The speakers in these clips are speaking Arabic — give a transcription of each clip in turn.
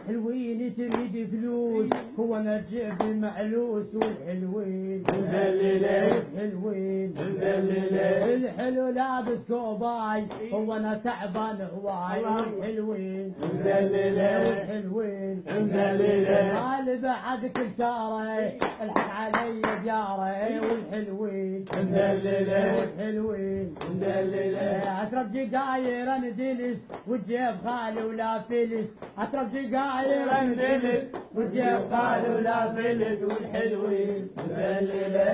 حلوين تريد فلوس هو انا جيب معلوس والحلوين حلوين الحلو لابس كوباي هو انا تعبان هواي والحلوين حلوين قال بعد كل شارع الحق علي جاري والحلوين حلوين اشرب جقاير اندلس وجيب خالي ولا فلس اشرب جقاير اندلس وجيب خالي ولا فلس والحلوين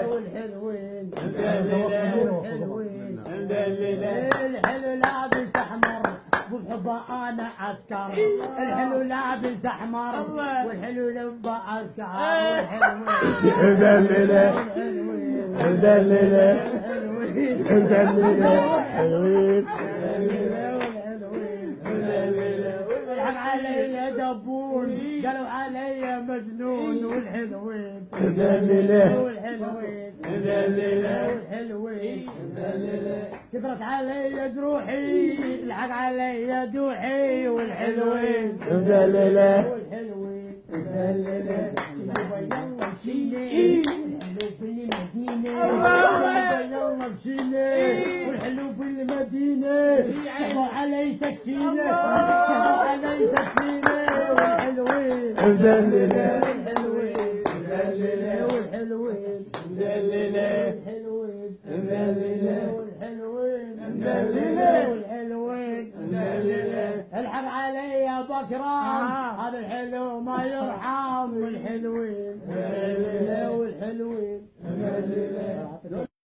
والحلوين الحلو لابس احمر وبحبه انا عسكر الحلو لابس احمر والحلو لبه عسكر حلوين الحق علي دبون قالوا علي مجنون والحلوين والحلوين كبرت علي جروحي الحق علي دوحي والحلوين والحلوين يلا مشيني الحلو في المدينة يلا مشيني والحلو في المدينة كبر علي سكينة كبر علي سكينة والحلوين والحلوين الحق علي يا بكران هذا الحلو ما يرحم والحلوين